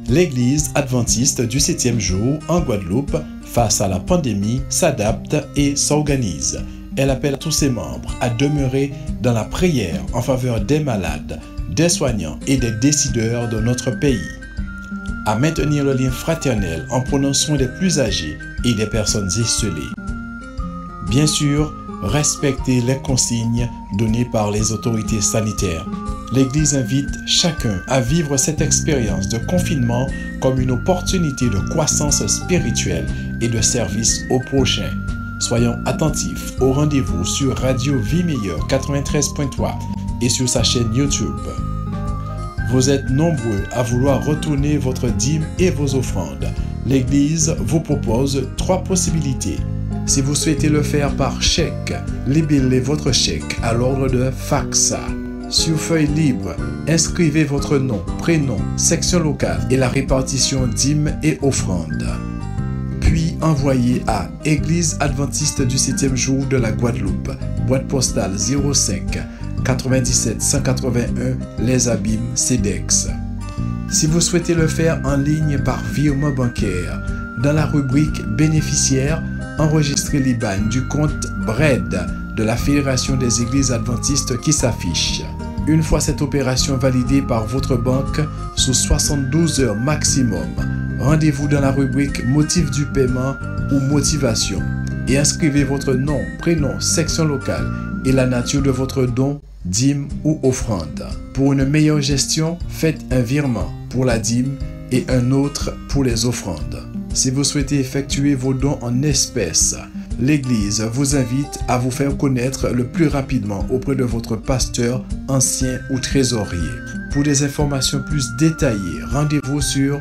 L'Église adventiste du 7e jour en Guadeloupe, face à la pandémie, s'adapte et s'organise. Elle appelle tous ses membres à demeurer dans la prière en faveur des malades, des soignants et des décideurs de notre pays, à maintenir le lien fraternel en prenant soin des plus âgés et des personnes isolées. Bien sûr, respecter les consignes données par les autorités sanitaires. L'Église invite chacun à vivre cette expérience de confinement comme une opportunité de croissance spirituelle et de service au prochain. Soyons attentifs au rendez-vous sur Radio Vie Meilleure 93.3 et sur sa chaîne YouTube. Vous êtes nombreux à vouloir retourner votre dîme et vos offrandes. L'Église vous propose 3 possibilités. Si vous souhaitez le faire par chèque, libellez votre chèque à l'ordre de FACSA. Sur feuille libre, inscrivez votre nom, prénom, section locale et la répartition dîmes et offrandes. Puis envoyez à Église adventiste du 7e jour de la Guadeloupe, boîte postale 05 97 181 Les Abîmes, CEDEX. Si vous souhaitez le faire en ligne par virement bancaire, dans la rubrique bénéficiaires, enregistrez l'IBAN du compte BRED de la Fédération des Églises adventistes qui s'affiche. Une fois cette opération validée par votre banque, sous 72 heures maximum, rendez-vous dans la rubrique motif du paiement ou motivation et inscrivez votre nom, prénom, section locale et la nature de votre don, dîme ou offrande. Pour une meilleure gestion, faites un virement pour la dîme et un autre pour les offrandes. Si vous souhaitez effectuer vos dons en espèces, l'Église vous invite à vous faire connaître le plus rapidement auprès de votre pasteur, ancien ou trésorier. Pour des informations plus détaillées, rendez-vous sur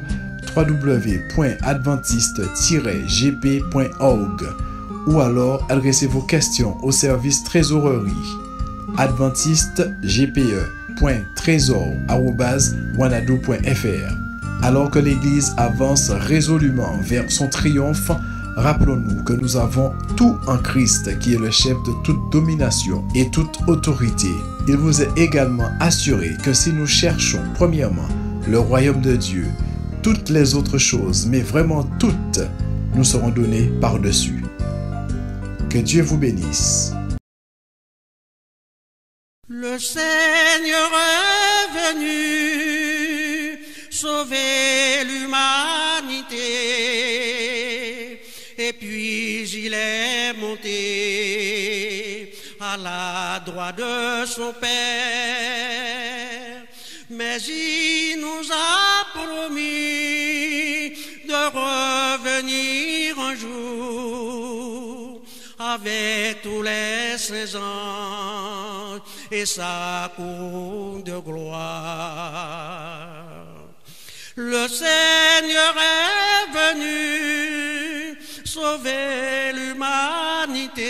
www.adventiste-gp.org ou alors adressez vos questions au service trésorerie adventiste-gpe.trésor@wanadoo.fr. Alors que l'Église avance résolument vers son triomphe, rappelons-nous que nous avons tout en Christ qui est le chef de toute domination et toute autorité. Il vous est également assuré que si nous cherchons premièrement le royaume de Dieu, toutes les autres choses, mais vraiment toutes, nous seront données par-dessus. Que Dieu vous bénisse. Le Seigneur est venu sauver l'humanité, et puis il est monté à la droite de son Père. Mais il nous a promis de revenir un jour avec tous les saints anges et sa couronne de gloire. Le Seigneur est venu sauver l'humanité,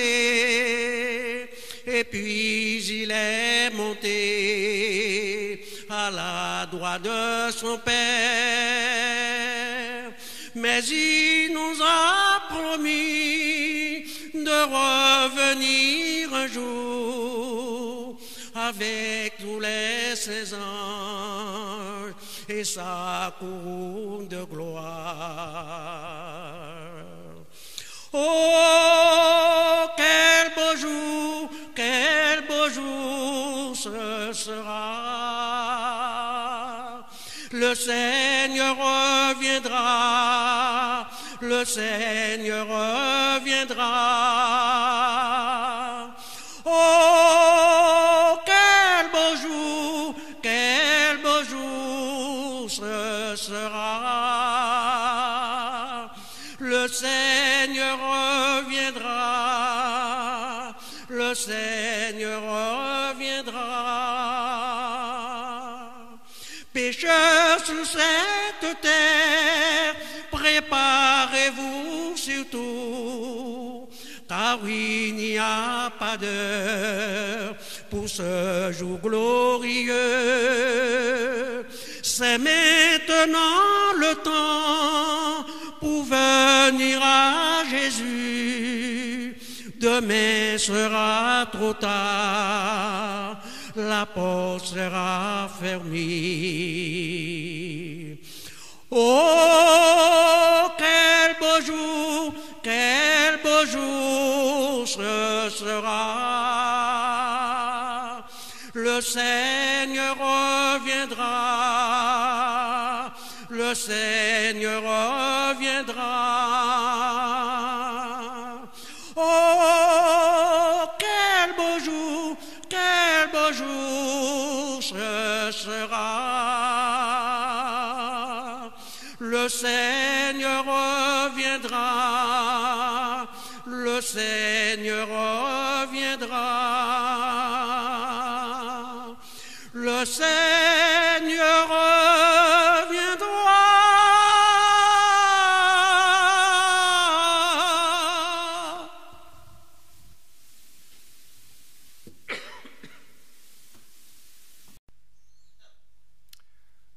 et puis il est monté à la droite de son Père. Mais il nous a promis de revenir un jour avec tous les saints anges et sa couronne de gloire. Oh, quel beau jour ce sera. Le Seigneur reviendra, le Seigneur reviendra. Oh, quel beau jour ce sera. Le Seigneur reviendra, le Seigneur reviendra. Pécheurs sur cette terre, préparez-vous surtout, car il n'y a pas d'heure pour ce jour glorieux. C'est maintenant le temps pour venir à Jésus. Demain sera trop tard, la porte sera fermée. Oh, quel beau jour ce sera. Le Seigneur reviendra. Le Seigneur reviendra. Oh, quel beau jour ce sera. Le Seigneur reviendra. Le Seigneur reviendra. Le Seigneur reviendra.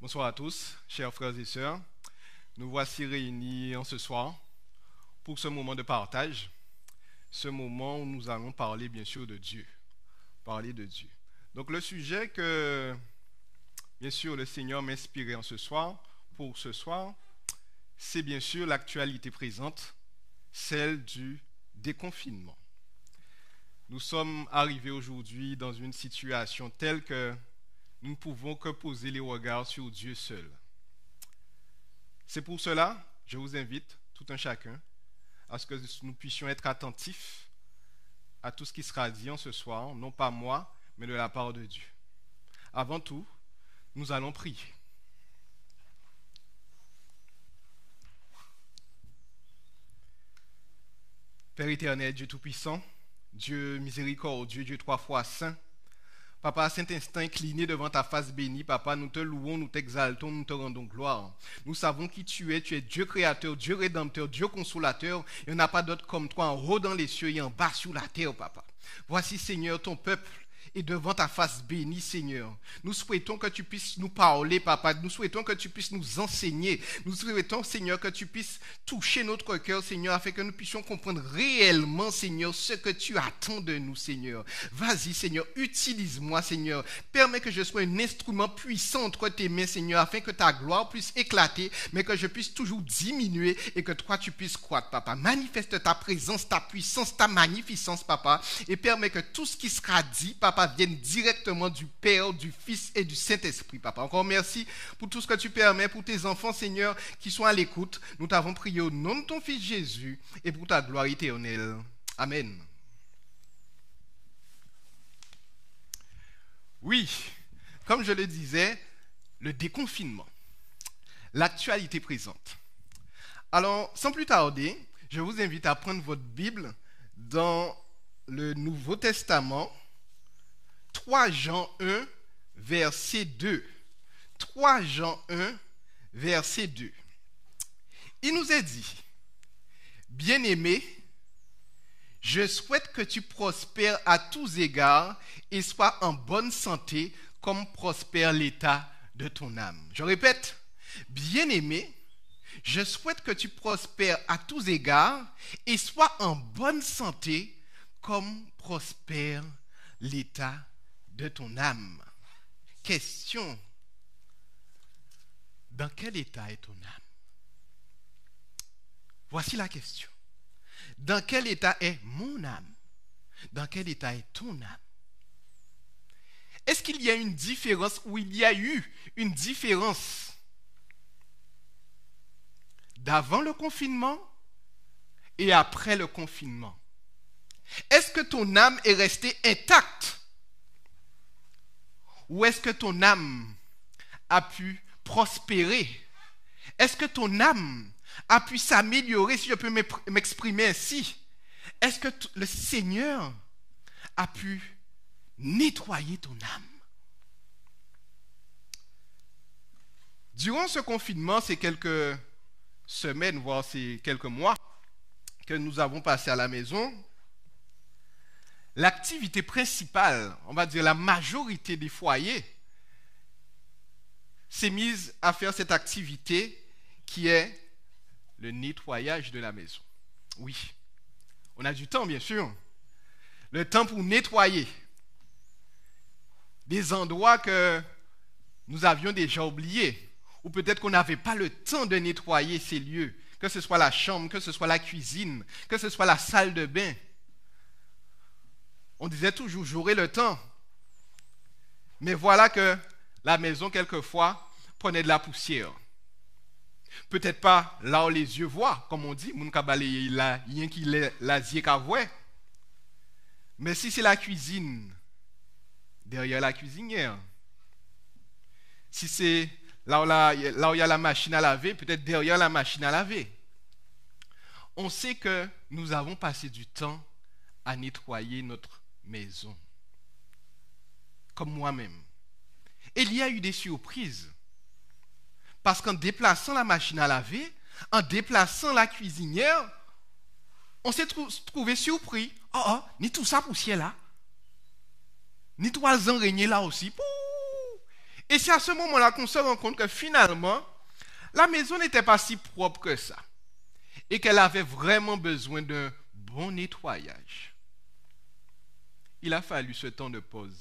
Bonsoir à tous, chers frères et sœurs. Nous voici réunis en ce soir pour ce moment de partage, ce moment où nous allons parler bien sûr de Dieu, parler de Dieu. Donc le sujet que bien sûr le Seigneur m'a inspiré pour ce soir, c'est bien sûr l'actualité présente, celle du déconfinement. Nous sommes arrivés aujourd'hui dans une situation telle que nous ne pouvons que poser les regards sur Dieu seul. C'est pour cela, je vous invite, tout un chacun, à ce que nous puissions être attentifs à tout ce qui sera dit en ce soir, non pas moi, mais de la part de Dieu. Avant tout, nous allons prier. Père éternel, Dieu tout-puissant, Dieu miséricordieux, Dieu trois fois saint, Papa, à cet instant incliné devant ta face bénie, Papa, nous te louons, nous t'exaltons, nous te rendons gloire. Nous savons qui tu es Dieu créateur, Dieu rédempteur, Dieu consolateur. Il n'y en a pas d'autre comme toi en haut dans les cieux et en bas sur la terre, Papa. Voici, Seigneur, ton peuple est devant ta face bénie, Seigneur. Nous souhaitons que tu puisses nous parler, Papa. Nous souhaitons que tu puisses nous enseigner. Nous souhaitons, Seigneur, que tu puisses toucher notre cœur, Seigneur, afin que nous puissions comprendre réellement, Seigneur, ce que tu attends de nous, Seigneur. Vas-y, Seigneur, utilise-moi, Seigneur. Permets que je sois un instrument puissant entre tes mains, Seigneur, afin que ta gloire puisse éclater, mais que je puisse toujours diminuer et que toi, tu puisses croître, Papa. Manifeste ta présence, ta puissance, ta magnificence, Papa, et permets que tout ce qui sera dit, Papa, vienne directement du Père, du Fils et du Saint-Esprit, Papa. Encore merci pour tout ce que tu permets pour tes enfants, Seigneur, qui sont à l'écoute. Nous t'avons prié au nom de ton Fils Jésus et pour ta gloire éternelle. Amen. Oui, comme je le disais, le déconfinement, l'actualité présente. Alors, sans plus tarder, je vous invite à prendre votre Bible dans le Nouveau Testament, 3 Jean 1, verset 2. 3 Jean 1, verset 2. Il nous est dit, bien-aimé, je souhaite que tu prospères à tous égards et sois en bonne santé comme prospère l'état de ton âme. Je répète, bien-aimé, je souhaite que tu prospères à tous égards et sois en bonne santé comme prospère l'état de ton âme. Question. Dans quel état est ton âme? Voici la question. Dans quel état est mon âme? Dans quel état est ton âme? Est-ce qu'il y a une différence ou il y a eu une différence d'avant le confinement et après le confinement? Est-ce que ton âme est restée intacte? Ou est-ce que ton âme a pu prospérer? Est-ce que ton âme a pu s'améliorer, si je peux m'exprimer ainsi? Est-ce que le Seigneur a pu nettoyer ton âme? Durant ce confinement, ces quelques semaines, voire ces quelques mois que nous avons passé à la maison, l'activité principale, on va dire la majorité des foyers, s'est mise à faire cette activité qui est le nettoyage de la maison. Oui, on a du temps bien sûr, le temps pour nettoyer des endroits que nous avions déjà oubliés, ou peut-être qu'on n'avait pas le temps de nettoyer ces lieux, que ce soit la chambre, que ce soit la cuisine, que ce soit la salle de bain. On disait toujours, j'aurai le temps. Mais voilà que la maison, quelquefois, prenait de la poussière. Peut-être pas là où les yeux voient, comme on dit, moun ka balaye la, rien qui la zie ka voit. Mais si c'est la cuisine, derrière la cuisinière, si c'est là où il y a la machine à laver, peut-être derrière la machine à laver. On sait que nous avons passé du temps à nettoyer notre maison. Comme moi-même. Et il y a eu des surprises. Parce qu'en déplaçant la machine à laver, en déplaçant la cuisinière, on s'est trouvé surpris. Ni tout ça poussière là. Ni trois araignées là aussi. Pouh! Et c'est à ce moment-là qu'on se rend compte que finalement, la maison n'était pas si propre que ça. Et qu'elle avait vraiment besoin d'un bon nettoyage. Il a fallu ce temps de pause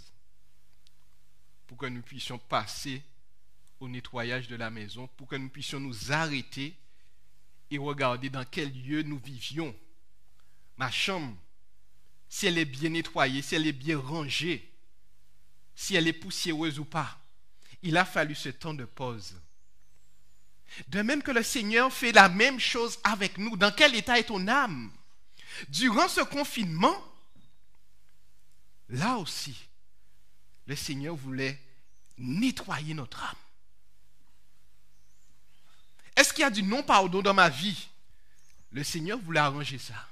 pour que nous puissions passer au nettoyage de la maison, pour que nous puissions nous arrêter et regarder dans quel lieu nous vivions. Ma chambre, si elle est bien nettoyée, si elle est bien rangée, si elle est poussiéreuse ou pas. Il a fallu ce temps de pause. De même que le Seigneur fait la même chose avec nous. Dans quel état est ton âme? Durant ce confinement, là aussi, le Seigneur voulait nettoyer notre âme. Est-ce qu'il y a du non-pardon dans ma vie? Le Seigneur voulait arranger ça.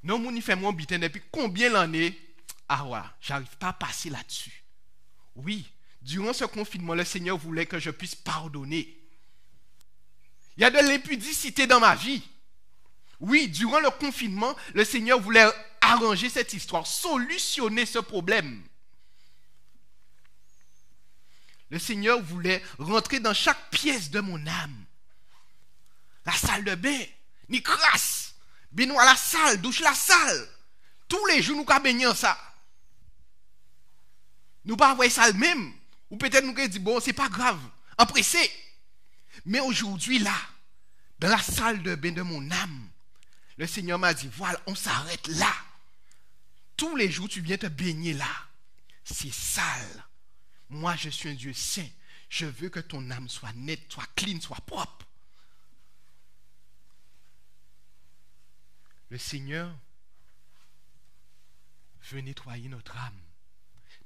Non, mon fait mon bitin depuis combien d'années? J'arrive pas à passer là-dessus. Oui, durant ce confinement, le Seigneur voulait que je puisse pardonner. Il y a de l'impudicité dans ma vie. Oui, durant le confinement, le Seigneur voulait arranger cette histoire, solutionner ce problème. Le Seigneur voulait rentrer dans chaque pièce de mon âme. La salle de bain, ni crasse, baignoire la salle, douche la salle. Tous les jours, nous avons baigné en ça. Nous pas avoir ça le même. Ou peut-être nous avons dit, bon, c'est pas grave, empressé. Mais aujourd'hui, là, dans la salle de bain de mon âme, le Seigneur m'a dit, voilà, on s'arrête là. Tous les jours, tu viens te baigner là. C'est sale. Moi, je suis un Dieu saint. Je veux que ton âme soit nette, soit clean, soit propre. Le Seigneur veut nettoyer notre âme.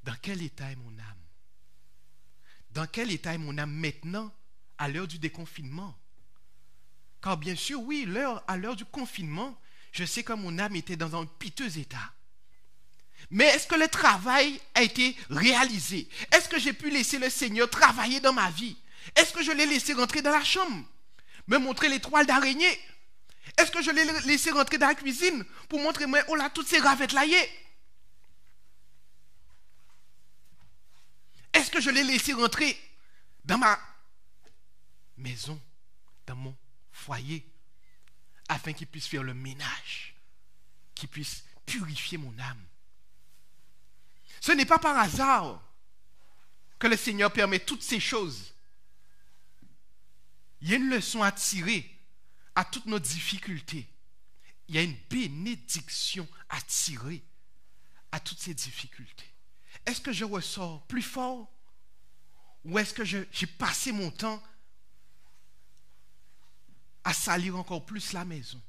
Dans quel état est mon âme? Dans quel état est mon âme maintenant, à l'heure du déconfinement? Car bien sûr, oui, à l'heure du confinement, je sais que mon âme était dans un piteux état. Mais est-ce que le travail a été réalisé? Est-ce que j'ai pu laisser le Seigneur travailler dans ma vie? Est-ce que je l'ai laissé rentrer dans la chambre, me montrer les toiles d'araignée? Est-ce que je l'ai laissé rentrer dans la cuisine pour montrer, moi, oh là, toutes ces ravettes là, est-ce que je l'ai laissé rentrer dans ma maison, dans mon foyer, afin qu'il puisse faire le ménage, qu'il puisse purifier mon âme? Ce n'est pas par hasard que le Seigneur permet toutes ces choses. Il y a une leçon à tirer à toutes nos difficultés. Il y a une bénédiction à tirer à toutes ces difficultés. Est-ce que je ressors plus fort? Ou est-ce que j'ai passé mon temps à salir encore plus la maison?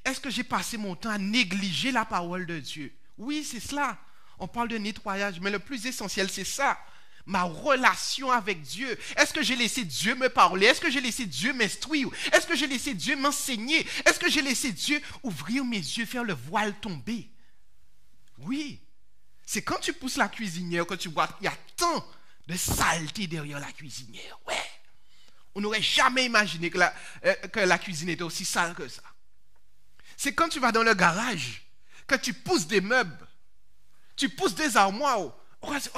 Est-ce que j'ai passé mon temps à négliger la parole de Dieu? Oui, c'est cela. On parle de nettoyage, mais le plus essentiel, c'est ça. Ma relation avec Dieu. Est-ce que j'ai laissé Dieu me parler? Est-ce que j'ai laissé Dieu m'instruire? Est-ce que j'ai laissé Dieu m'enseigner? Est-ce que j'ai laissé Dieu ouvrir mes yeux, faire le voile tomber? Oui. C'est quand tu pousses la cuisinière que tu vois qu'il y a tant de saleté derrière la cuisinière. Ouais. On n'aurait jamais imaginé que la cuisine était aussi sale que ça. C'est quand tu vas dans le garage que tu pousses des meubles, tu pousses des armoires. On va dire,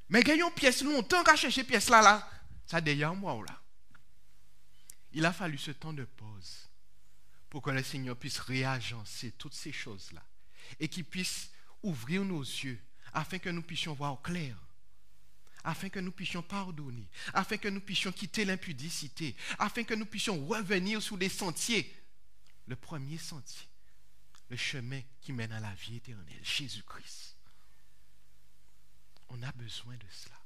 mais il y a une pièce longtemps qu'à chercher pièce là. Ça derrière moi là. Il a fallu ce temps de pause pour que le Seigneur puisse réagencer toutes ces choses-là et qu'il puisse ouvrir nos yeux afin que nous puissions voir clair. afin que nous puissions pardonner, afin que nous puissions quitter l'impudicité, afin que nous puissions revenir sur des sentiers. Le premier sentier, le chemin qui mène à la vie éternelle, Jésus-Christ. On a besoin de cela.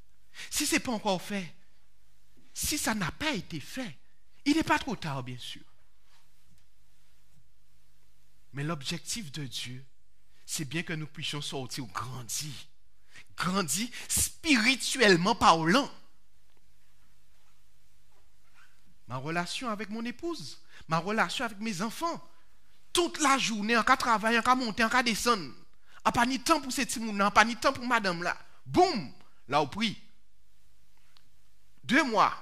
Si ce n'est pas encore fait, si ça n'a pas été fait, il n'est pas trop tard, bien sûr. Mais l'objectif de Dieu, c'est bien que nous puissions sortir grandis spirituellement parlant. Ma relation avec mon épouse, ma relation avec mes enfants, toute la journée, en cas travailler, en cas monter, en cas descendre, en pas ni temps pour ces petits mounons, en pas ni temps pour madame là. Boum, là au prix. 2 mois,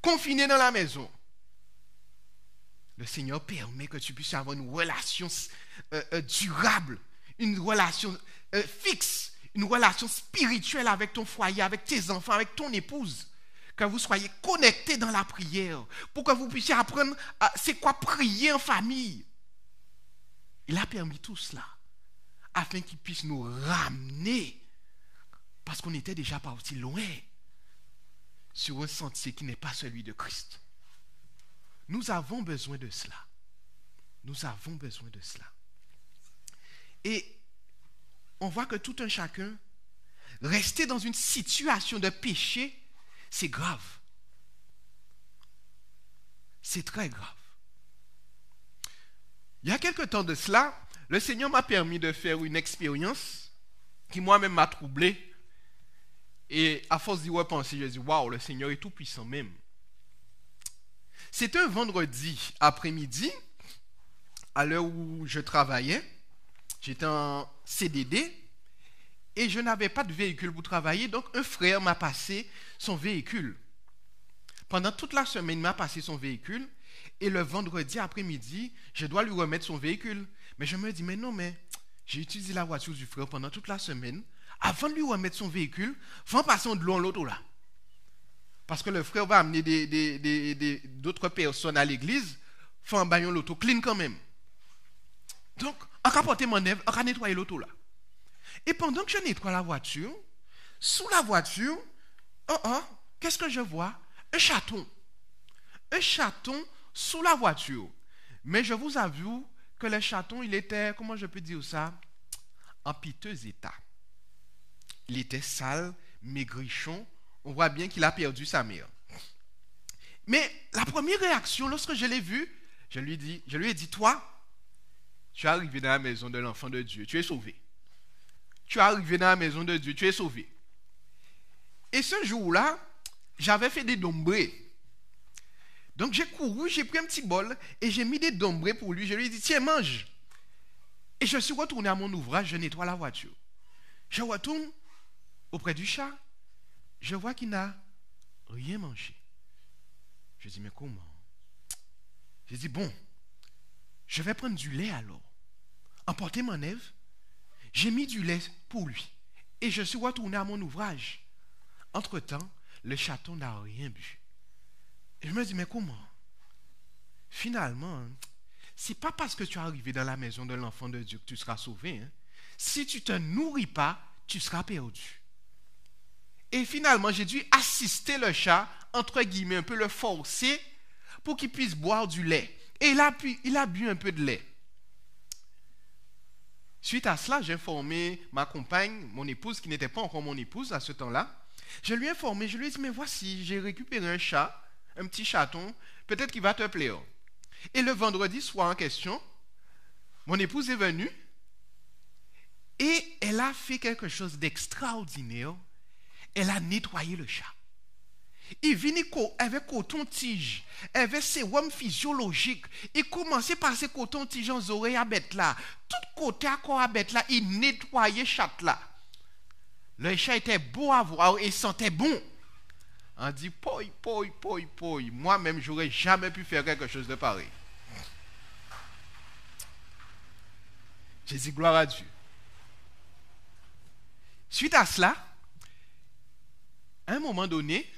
confiné dans la maison. Le Seigneur permet que tu puisses avoir une relation durable, une relation fixe, une relation spirituelle avec ton foyer, avec tes enfants, avec ton épouse. Que vous soyez connectés dans la prière, pour que vous puissiez apprendre c'est quoi prier en famille. Il a permis tout cela, afin qu'il puisse nous ramener, parce qu'on était déjà parti loin, sur un sentier qui n'est pas celui de Christ. Nous avons besoin de cela. Nous avons besoin de cela. Et on voit que tout un chacun, rester dans une situation de péché, c'est grave. C'est très grave. Il y a quelque temps de cela, le Seigneur m'a permis de faire une expérience qui moi-même m'a troublé. Et à force d'y repenser, je dis, waouh, le Seigneur est tout puissant même. C'était un vendredi après-midi, à l'heure où je travaillais. J'étais en CDD et je n'avais pas de véhicule pour travailler. Donc, un frère m'a passé son véhicule. Pendant toute la semaine, il m'a passé son véhicule. Et le vendredi après-midi, je dois lui remettre son véhicule. Mais je me dis, mais non, mais j'ai utilisé la voiture du frère pendant toute la semaine. Avant de lui remettre son véhicule, il faut passer de l'eau en l'auto là. Parce que le frère va amener d'autres personnes à l'église, il faut en baigner l'auto clean quand même. Donc, on va porter mon œuvre, on va nettoyer l'auto là. Et pendant que je nettoie la voiture, sous la voiture, qu'est-ce que je vois? Un chaton. Un chaton sous la voiture. Mais je vous avoue que le chaton, il était, comment je peux dire ça? En piteux état. Il était sale, maigrichon. On voit bien qu'il a perdu sa mère. Mais la première réaction, lorsque je l'ai vu, je lui ai dit, toi, tu es arrivé dans la maison de l'enfant de Dieu, tu es sauvé. Tu es arrivé dans la maison de Dieu, tu es sauvé. Et ce jour-là, j'avais fait des dombrés. Donc j'ai couru, j'ai pris un petit bol et j'ai mis des dombrés pour lui. Je lui ai dit, tiens, mange. Et je suis retourné à mon ouvrage, je nettoie la voiture. Je retourne auprès du chat. Je vois qu'il n'a rien mangé. Je dis, mais comment? J'ai dit, bon, je vais prendre du lait alors. Emporter mon œuvre, j'ai mis du lait pour lui. Et je suis retourné à mon ouvrage. Entre-temps, le chaton n'a rien bu. Et je me dis, mais comment? Finalement, c'est pas parce que tu es arrivé dans la maison de l'enfant de Dieu que tu seras sauvé. Si tu ne te nourris pas, tu seras perdu. Et finalement, j'ai dû assister le chat, entre guillemets, un peu le forcer pour qu'il puisse boire du lait. Et il a bu un peu de lait. Suite à cela, j'ai informé ma compagne, mon épouse, qui n'était pas encore mon épouse à ce temps-là. Je lui ai informé, je lui ai dit, mais voici, j'ai récupéré un chat, un petit chaton, peut-être qu'il va te plaire. Et le vendredi soir en question, mon épouse est venue et elle a fait quelque chose d'extraordinaire. Elle a nettoyé le chat. Il venait avec coton-tige, avec sérum physiologique. Il commençait par ces coton-tiges aux oreilles à bête là. Tout côté à corps à bête là, il nettoyait le chat là. Le chat était beau à voir et sentait bon. On dit, poi. Moi-même, j'aurais jamais pu faire quelque chose de pareil. J'ai dit, gloire à Dieu. Suite à cela, à un moment donné,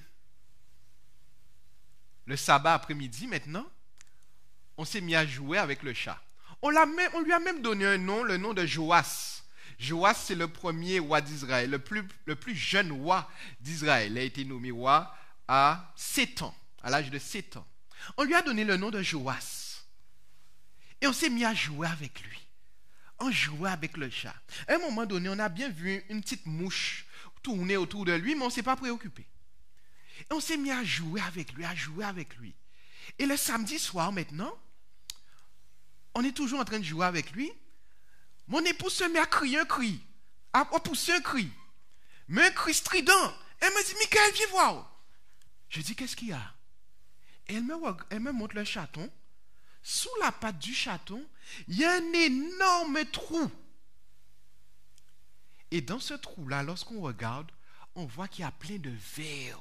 le sabbat après-midi maintenant, on s'est mis à jouer avec le chat. On lui a même donné un nom, le nom de Joas. Joas, c'est le premier roi d'Israël, le plus jeune roi d'Israël. Il a été nommé roi à 7 ans, à l'âge de 7 ans. On lui a donné le nom de Joas. Et on s'est mis à jouer avec lui. On jouait avec le chat. À un moment donné, on a bien vu une petite mouche tourner autour de lui, mais on ne s'est pas préoccupé. Et on s'est mis à jouer avec lui, à jouer avec lui. Et le samedi soir, maintenant, on est toujours en train de jouer avec lui. Mon épouse se met à crier un cri, à pousser un cri, mais un cri strident. Elle me dit, Michael, viens voir. Je dis, qu'est-ce qu'il y a? Et elle me montre le chaton. Sous la patte du chaton, il y a un énorme trou. Et dans ce trou-là, lorsqu'on regarde, on voit qu'il y a plein de vers.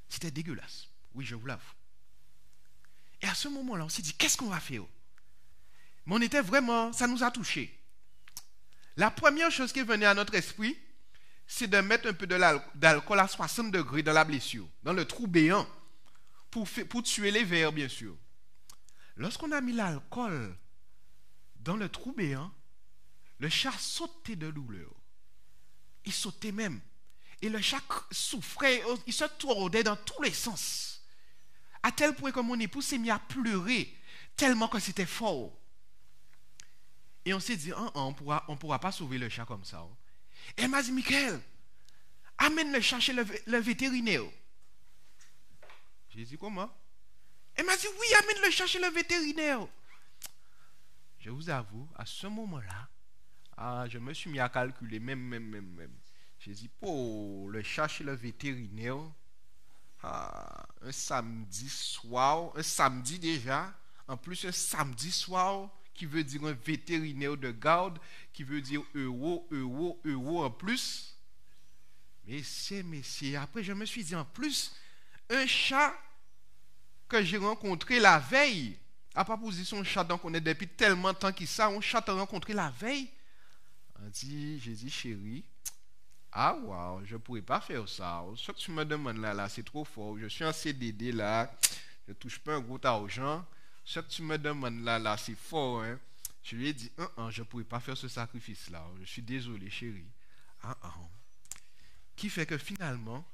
C'était dégueulasse. Oui, je vous l'avoue. Et à ce moment-là, on s'est dit, qu'est-ce qu'on va faire? Mais on était vraiment, ça nous a touchés. La première chose qui venait à notre esprit, c'est de mettre un peu d'alcool à 60 degrés dans la blessure, dans le trou béant, pour tuer les vers, bien sûr. Lorsqu'on a mis l'alcool dans le trou béant, le chat sautait de douleur. Il sautait même. Et le chat souffrait, il se tordait dans tous les sens. À tel point que mon épouse s'est mis à pleurer, tellement que c'était fort. Et on s'est dit, on pourra pas sauver le chat comme ça. Et elle m'a dit, Michael, amène le chat chez le vétérinaire. J'ai dit, comment? Elle m'a dit, oui, amène le chat chez le vétérinaire. Je vous avoue, à ce moment-là, je me suis mis à calculer, même. J'ai dit, le chat chez le vétérinaire, un samedi soir, un samedi déjà, en plus un samedi soir, qui veut dire un vétérinaire de garde, qui veut dire euro en plus. Messieurs, après je me suis dit, en plus, un chat que j'ai rencontré la veille, à pas poser son chat, donc on est depuis tellement de temps qu'il ça, un chat t'a rencontré la veille. J'ai dit, chérie, waouh, je ne pourrais pas faire ça. Ce que tu me demandes là, c'est trop fort. Je suis en CDD là, je ne touche pas un gros argent. Ce que tu me demandes là, c'est fort. Hein? Je lui ai dit, je ne pourrais pas faire ce sacrifice-là. Je suis désolé, chérie. Qui fait que finalement,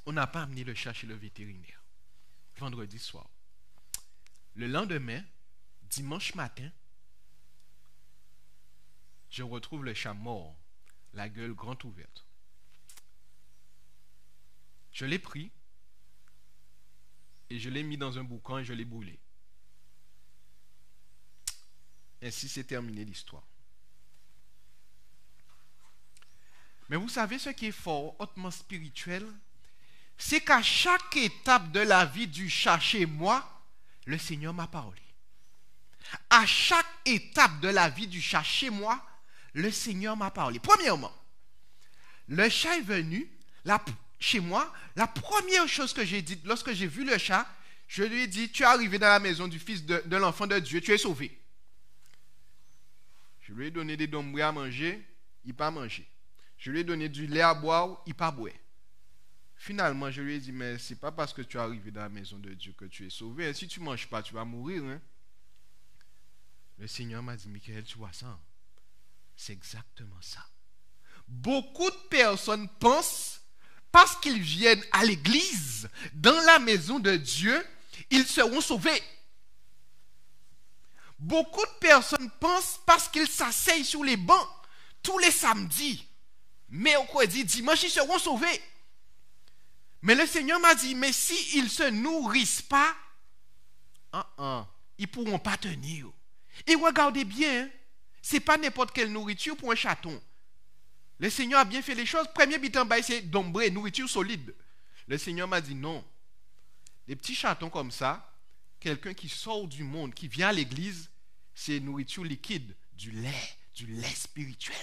on n'a pas amené le chat chez le vétérinaire. Vendredi soir. Le lendemain, dimanche matin, je retrouve le chat mort, la gueule grande ouverte. Je l'ai pris et je l'ai mis dans un boucan et je l'ai brûlé. Ainsi s'est terminée l'histoire. Mais vous savez ce qui est fort, hautement spirituel, c'est qu'à chaque étape de la vie du chat chez moi, le Seigneur m'a parlé. À chaque étape de la vie du chat chez moi, le Seigneur m'a parlé. Premièrement, le chat est venu chez moi. La première chose que j'ai dit, lorsque j'ai vu le chat, je lui ai dit, tu es arrivé dans la maison du fils de l'enfant de Dieu, tu es sauvé. Je lui ai donné des dombrés à manger, il n'a pas mangé. Je lui ai donné du lait à boire, il n'a pas boire. Finalement, je lui ai dit, mais ce n'est pas parce que tu es arrivé dans la maison de Dieu que tu es sauvé. Si tu ne manges pas, tu vas mourir. Hein? Le Seigneur m'a dit, Michael, tu vois ça? C'est exactement ça. Beaucoup de personnes pensent, parce qu'ils viennent à l'église, dans la maison de Dieu, ils seront sauvés. Beaucoup de personnes pensent, parce qu'ils s'asseyent sur les bancs, tous les samedis, mercredi, dimanche, ils seront sauvés. Mais le Seigneur m'a dit, mais s'ils ne se nourrissent pas, ils ne pourront pas tenir. Et regardez bien, ce n'est pas n'importe quelle nourriture pour un chaton. Le Seigneur a bien fait les choses. Premier bitan, c'est d'ombré, nourriture solide. Le Seigneur m'a dit non. Des petits chatons comme ça, quelqu'un qui sort du monde, qui vient à l'église, c'est nourriture liquide, du lait spirituel.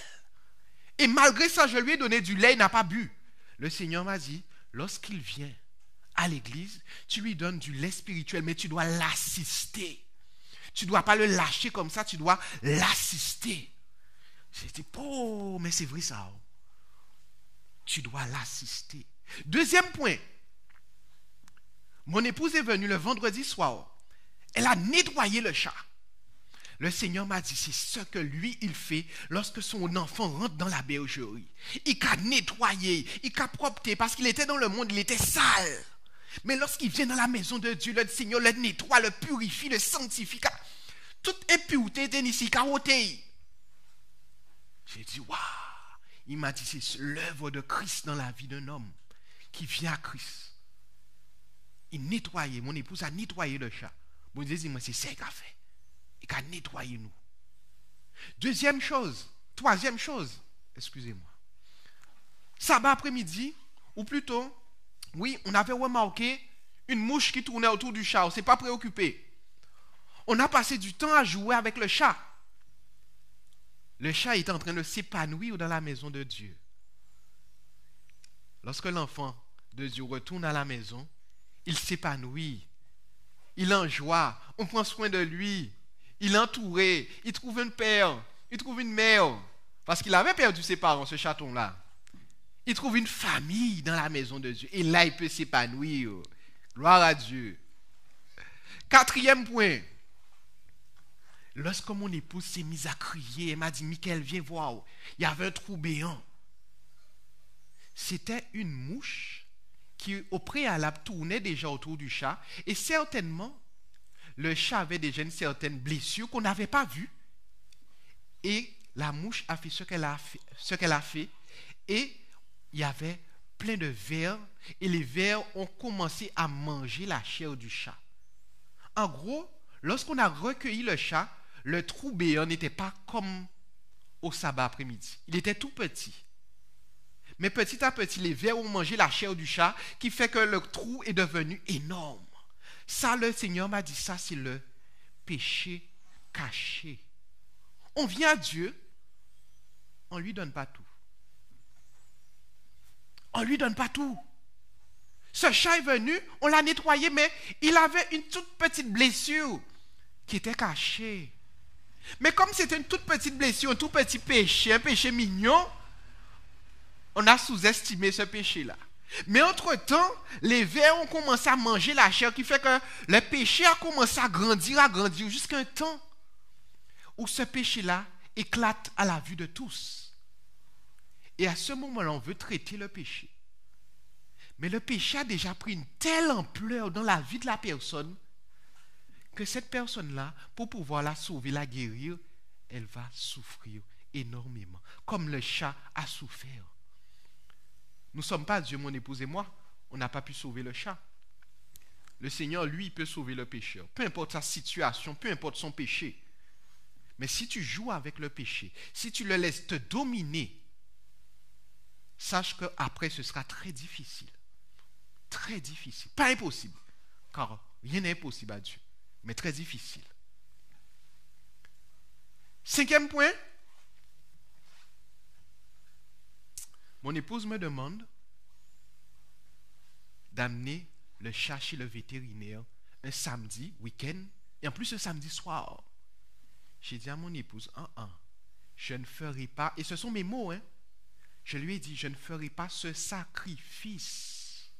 Et malgré ça, je lui ai donné du lait, il n'a pas bu. Le Seigneur m'a dit, lorsqu'il vient à l'église, tu lui donnes du lait spirituel, mais tu dois l'assister. Tu ne dois pas le lâcher comme ça, tu dois l'assister. J'ai dit, mais c'est vrai ça. Tu dois l'assister. Deuxième point. Mon épouse est venue le vendredi soir. Elle a nettoyé le chat. Le Seigneur m'a dit, c'est ce que lui, il fait lorsque son enfant rentre dans la bergerie. Il a nettoyé, il a propreté, parce qu'il était dans le monde, il était sale. Mais lorsqu'il vient dans la maison de Dieu, le Seigneur le nettoie, le purifie, le sanctifie. Toute impureté était ici, caroté. J'ai dit, waouh! Il m'a dit, c'est l'œuvre de Christ dans la vie d'un homme qui vient à Christ. Il nettoyait, mon épouse a nettoyé le chat. Bon Dieu dit, moi, c'est ça qu'il a fait. Il a nettoyé nous. Troisième chose, excusez-moi. Sabbat après-midi, ou plutôt, oui, on avait remarqué une mouche qui tournait autour du chat. On ne s'est pas préoccupé. On a passé du temps à jouer avec le chat. Le chat est en train de s'épanouir dans la maison de Dieu. Lorsque l'enfant de Dieu retourne à la maison, il s'épanouit. Il en joie. On prend soin de lui. Il est entouré. Il trouve un père. Il trouve une mère. Parce qu'il avait perdu ses parents, ce chaton-là. Il trouve une famille dans la maison de Dieu. Et là, il peut s'épanouir. Gloire à Dieu. Quatrième point. Lorsque mon épouse s'est mise à crier, elle m'a dit, Michael, viens voir. Il y avait un trou béant. C'était une mouche qui, au préalable, tournait déjà autour du chat. Et certainement, le chat avait déjà une certaine blessure qu'on n'avait pas vue. Et la mouche a fait ce qu'elle a fait. Et il y avait plein de vers. Et les vers ont commencé à manger la chair du chat. En gros, lorsqu'on a recueilli le chat, le trou béant n'était pas comme au sabbat après-midi. Il était tout petit. Mais petit à petit, les vers ont mangé la chair du chat, qui fait que le trou est devenu énorme. Ça, le Seigneur m'a dit, ça, c'est le péché caché. On vient à Dieu, on ne lui donne pas tout. On ne lui donne pas tout. Ce chat est venu, on l'a nettoyé, mais il avait une toute petite blessure qui était cachée. Mais comme c'était une toute petite blessure, un tout petit péché, un péché mignon, on a sous-estimé ce péché-là. Mais entre-temps, les vers ont commencé à manger la chair, qui fait que le péché a commencé à grandir jusqu'à un temps où ce péché-là éclate à la vue de tous. Et à ce moment-là, on veut traiter le péché. Mais le péché a déjà pris une telle ampleur dans la vie de la personne que cette personne-là, pour pouvoir la sauver, la guérir, elle va souffrir énormément, comme le chat a souffert. Nous ne sommes pas Dieu, mon épouse et moi, on n'a pas pu sauver le chat. Le Seigneur, lui, peut sauver le pécheur, peu importe sa situation, peu importe son péché. Mais si tu joues avec le péché, si tu le laisses te dominer, sache qu'après, ce sera très difficile. Très difficile. Pas impossible, car rien n'est impossible à Dieu, mais très difficile. Cinquième point. Mon épouse me demande d'amener le chat chez le vétérinaire un samedi, week-end, et en plus un samedi soir. J'ai dit à mon épouse, je ne ferai pas, et ce sont mes mots, je lui ai dit, je ne ferai pas ce sacrifice.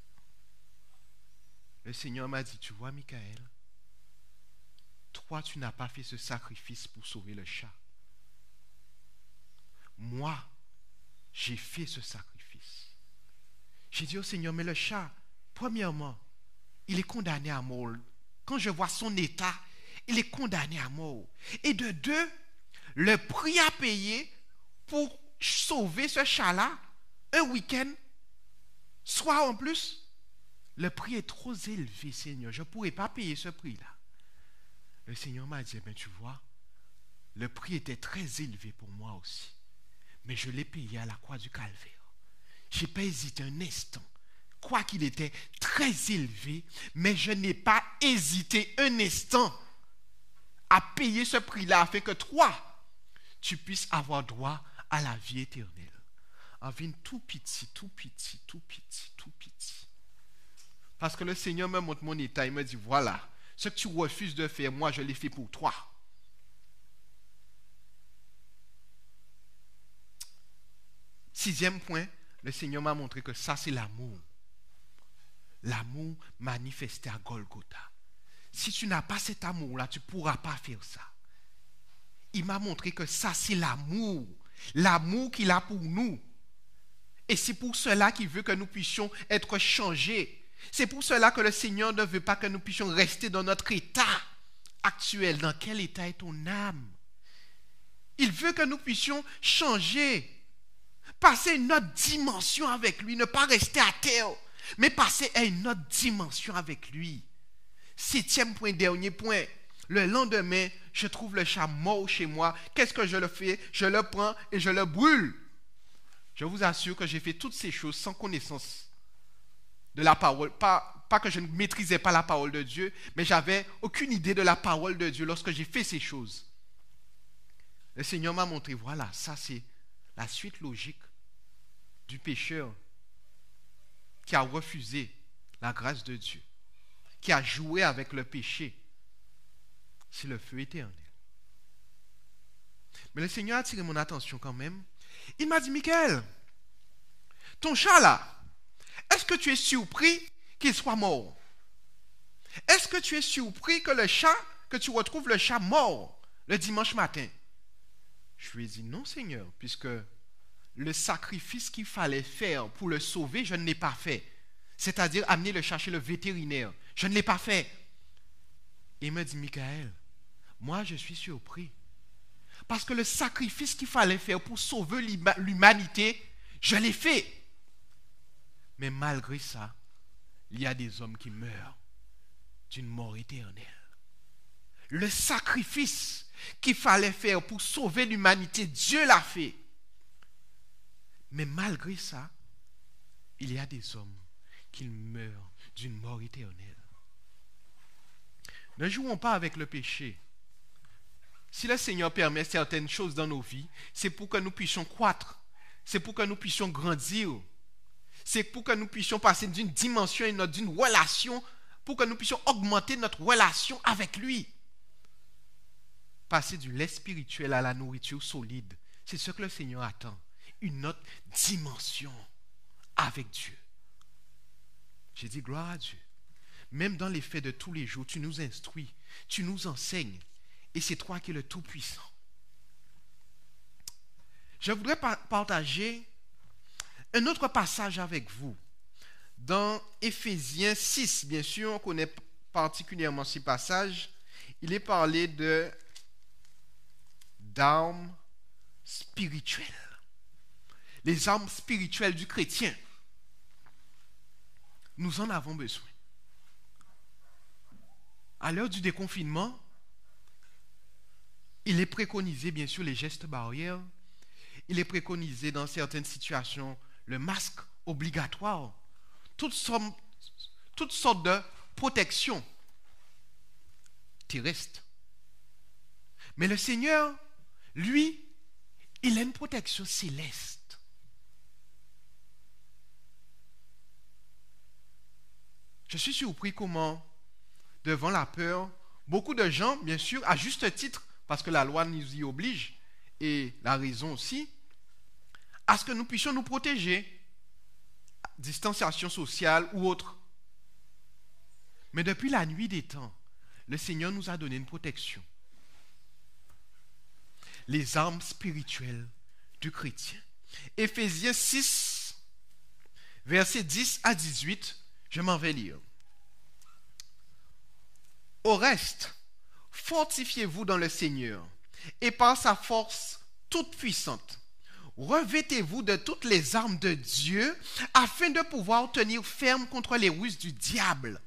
Le Seigneur m'a dit, tu vois, Michael, toi, tu n'as pas fait ce sacrifice pour sauver le chat. Moi, j'ai fait ce sacrifice. J'ai dit au Seigneur, mais le chat, premièrement, il est condamné à mort. Quand je vois son état, il est condamné à mort. Et de deux, le prix à payer pour sauver ce chat-là, un week-end, soit en plus, le prix est trop élevé, Seigneur. Je ne pourrais pas payer ce prix-là. Le Seigneur m'a dit, tu vois, le prix était très élevé pour moi aussi. Mais je l'ai payé à la croix du Calvaire. Je n'ai pas hésité un instant. Quoiqu'il était très élevé, mais je n'ai pas hésité un instant à payer ce prix-là afin que toi, tu puisses avoir droit à la vie éternelle. En vient tout petit. Parce que le Seigneur me montre mon état, il me dit, voilà, ce que tu refuses de faire, moi je l'ai fait pour toi. Sixième point, le Seigneur m'a montré que ça c'est l'amour. L'amour manifesté à Golgotha. Si tu n'as pas cet amour-là, tu ne pourras pas faire ça. il m'a montré que ça, c'est l'amour. L'amour qu'il a pour nous. Et c'est pour cela qu'il veut que nous puissions être changés. C'est pour cela que le Seigneur ne veut pas que nous puissions rester dans notre état actuel. Dans quel état est ton âme? Il veut que nous puissions changer. Passer une autre dimension avec lui. Ne pas rester à terre, mais passer à une autre dimension avec lui. 7e point, dernier point. Le lendemain, je trouve le chat mort chez moi. Qu'est-ce que je le fais? Je le prends et je le brûle. Je vous assure que j'ai fait toutes ces choses sans connaissance de la parole. Pas que je ne maîtrisais pas la parole de Dieu, mais j'avais aucune idée de la parole de Dieu lorsque j'ai fait ces choses. Le Seigneur m'a montré, voilà, ça c'est la suite logique du pécheur qui a refusé la grâce de Dieu, qui a joué avec le péché. C'est le feu éternel. Mais le Seigneur a attiré mon attention quand même. Il m'a dit, Michael, ton chat là, est-ce que tu es surpris qu'il soit mort? Est-ce que tu es surpris que tu retrouves le chat mort le dimanche matin? Je lui ai dit, non Seigneur, puisque le sacrifice qu'il fallait faire pour le sauver, je ne l'ai pas fait. C'est-à-dire amener le chat chez le vétérinaire. Je ne l'ai pas fait. Et il me dit, Michael, moi je suis surpris. Parce que le sacrifice qu'il fallait faire pour sauver l'humanité, je l'ai fait. Mais malgré ça, il y a des hommes qui meurent d'une mort éternelle. Le sacrifice qu'il fallait faire pour sauver l'humanité, Dieu l'a fait. Mais malgré ça, il y a des hommes qui meurent d'une mort éternelle. Ne jouons pas avec le péché. Si le Seigneur permet certaines choses dans nos vies, c'est pour que nous puissions croître. C'est pour que nous puissions grandir. C'est pour que nous puissions passer d'une dimension à une autre, d'une relation, pour que nous puissions augmenter notre relation avec lui. Passer du lait spirituel à la nourriture solide. C'est ce que le Seigneur attend. Une autre dimension avec Dieu. J'ai dit gloire à Dieu. Même dans les faits de tous les jours, tu nous instruis, tu nous enseignes. Et c'est toi qui es le Tout-Puissant. Je voudrais partager un autre passage avec vous. Dans Éphésiens 6, bien sûr, on connaît particulièrement ce passage. Il est parlé d'armes spirituelles. Les armes spirituelles du chrétien. Nous en avons besoin. À l'heure du déconfinement, il est préconisé, bien sûr, les gestes barrières. Il est préconisé, dans certaines situations, le masque obligatoire. Toutes sortes de protections terrestres. Mais le Seigneur, lui, il a une protection céleste. Je suis surpris comment, devant la peur, beaucoup de gens, bien sûr, à juste titre, parce que la loi nous y oblige, et la raison aussi, à ce que nous puissions nous protéger, distanciation sociale ou autre. Mais depuis la nuit des temps, le Seigneur nous a donné une protection. Les armes spirituelles du chrétien. Éphésiens 6, versets 10 à 18, je m'en vais lire. Au reste, fortifiez-vous dans le Seigneur et par sa force toute puissante. Revêtez-vous de toutes les armes de Dieu afin de pouvoir tenir ferme contre les ruses du diable.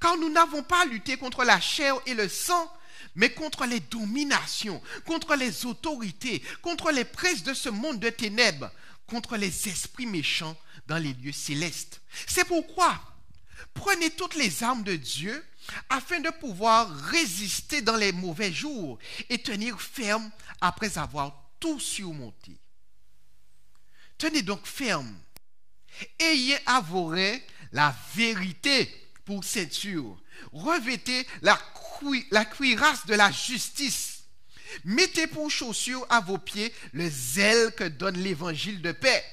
Car nous n'avons pas à lutter contre la chair et le sang, mais contre les dominations, contre les autorités, contre les princes de ce monde de ténèbres, contre les esprits méchants dans les lieux célestes. C'est pourquoi, prenez toutes les armes de Dieu afin de pouvoir résister dans les mauvais jours et tenir ferme après avoir tout surmonté. Tenez donc ferme. Ayez à vos reins la vérité pour ceinture. Revêtez la cuirasse de la justice. Mettez pour chaussure à vos pieds le zèle que donne l'évangile de paix.